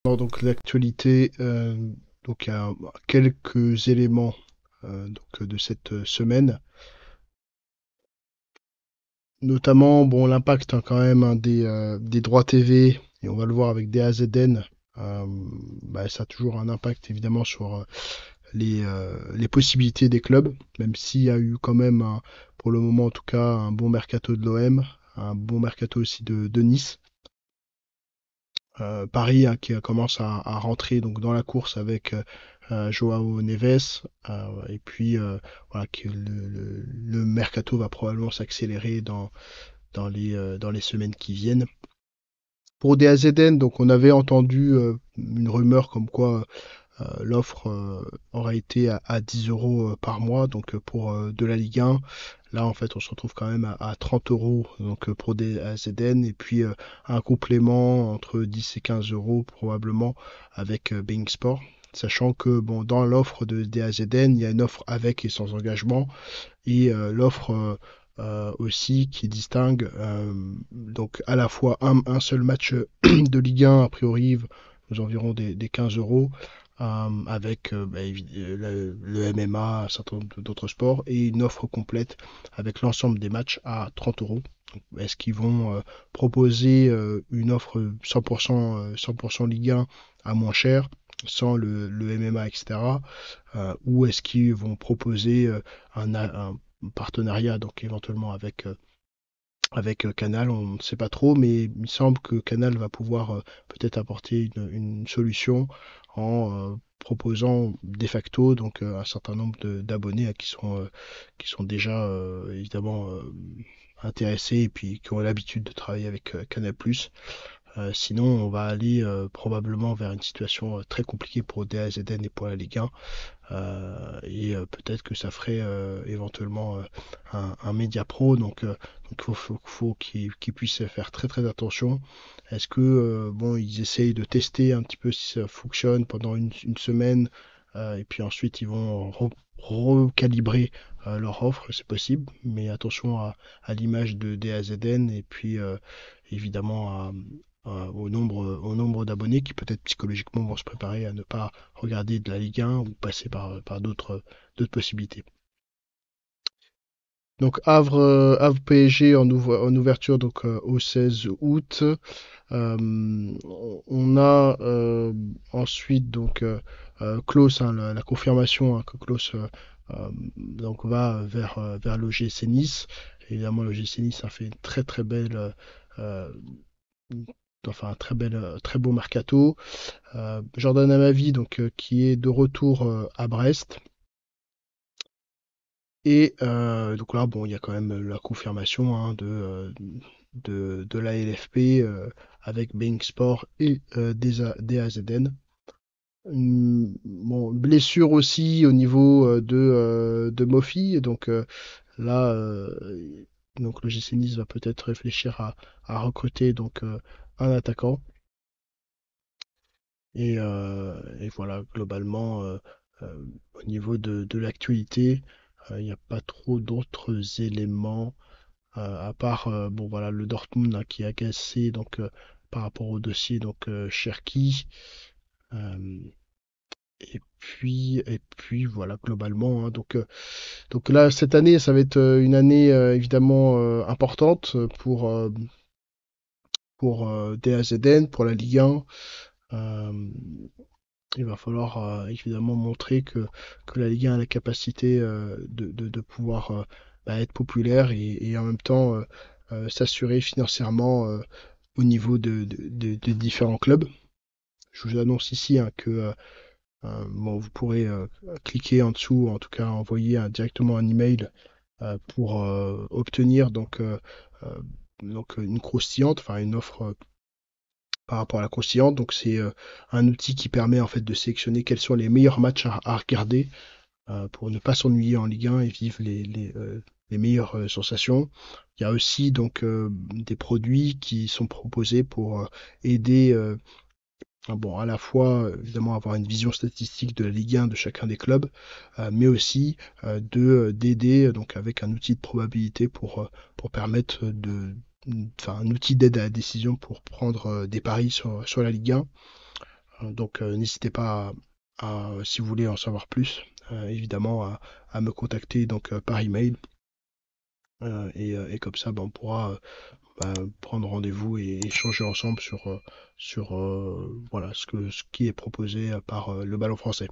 Donc l'actualité, donc il y a quelques éléments de cette semaine, notamment bon l'impact quand même hein, des droits TV et on va le voir avec DAZN. euh, Ça a toujours un impact évidemment sur les possibilités des clubs, même s'il y a eu quand même pour le moment en tout cas un bon mercato de l'OM, un bon mercato aussi de Nice. Paris hein, qui commence à rentrer donc dans la course avec Joao Neves et puis voilà que le mercato va probablement s'accélérer dans les semaines qui viennent. Pour DAZN, donc on avait entendu une rumeur comme quoi l'offre aurait été à 10 euros par mois donc pour de la Ligue 1. Là, en fait, on se retrouve quand même à 30 euros donc, pour des AZN et puis un complément entre 10 et 15 euros probablement avec Being Sport. Sachant que bon, dans l'offre de DAZN, il y a une offre avec et sans engagement et l'offre aussi qui distingue donc à la fois un seul match de Ligue 1 a priori aux environs des 15 euros avec le MMA, un certain nombre d'autres sports et une offre complète avec l'ensemble des matchs à 30 euros. Est-ce qu'ils vont proposer une offre 100%, 100% Ligue 1 à moins cher, sans le MMA, etc. Ou est-ce qu'ils vont proposer un partenariat, donc éventuellement avec Canal, on ne sait pas trop, mais il me semble que Canal va pouvoir peut-être apporter une solution en proposant de facto donc un certain nombre d'abonnés qui sont déjà évidemment intéressés et puis qui ont l'habitude de travailler avec Canal+. Sinon, on va aller probablement vers une situation très compliquée pour DAZN et pour la Ligue 1. Et peut-être que ça ferait éventuellement un média pro. Donc faut qu'ils puissent faire très très attention. Est-ce que bon, ils essayent de tester un petit peu si ça fonctionne pendant une semaine et puis ensuite ils vont recalibrer leur offre, c'est possible. Mais attention à l'image de DAZN et puis évidemment au nombre d'abonnés qui peut-être psychologiquement vont se préparer à ne pas regarder de la Ligue 1 ou passer par d'autres possibilités. Donc Havre PSG en ouverture donc au 16 août. On a ensuite donc Klaus, hein, la confirmation hein, que Klaus donc va vers l'OGC Nice. Évidemment, l'OGC Nice a fait une très très belle euh, enfin un très beau mercato. Jordan Amavi, donc, qui est de retour à Brest. Et donc là, bon, il y a quand même la confirmation hein, de la LFP avec Being Sport et DAZN. Bon, blessure aussi au niveau de Mofi. Donc là, donc le GC Nice va peut-être réfléchir à recruter donc un attaquant. Et voilà, globalement, au niveau de l'actualité, il n'y a pas trop d'autres éléments, à part bon, voilà, le Dortmund là, qui a cassé donc, par rapport au dossier donc, Cherki. euh, et puis voilà, globalement. Hein, donc là, cette année, ça va être une année évidemment importante pour DAZN, pour la Ligue 1. Euh, Il va falloir évidemment montrer que la Ligue 1 a la capacité de pouvoir être populaire et en même temps s'assurer financièrement au niveau de différents clubs. Je vous annonce ici hein, que bon, vous pourrez cliquer en dessous, en tout cas envoyer directement un email pour obtenir euh, donc une croustillante, enfin une offre par rapport à la croustillante. Donc c'est un outil qui permet en fait de sélectionner quels sont les meilleurs matchs à regarder pour ne pas s'ennuyer en Ligue 1 et vivre les meilleures sensations. Il y a aussi donc des produits qui sont proposés pour aider bon, à la fois évidemment avoir une vision statistique de la Ligue 1 de chacun des clubs, mais aussi d'aider donc avec un outil de probabilité pour permettre enfin un outil d'aide à la décision pour prendre des paris sur la Ligue 1. Donc n'hésitez pas si vous voulez en savoir plus, évidemment à me contacter donc par email. Et comme ça, ben, on pourra prendre rendez-vous et échanger ensemble sur voilà ce qui est proposé par le ballon français.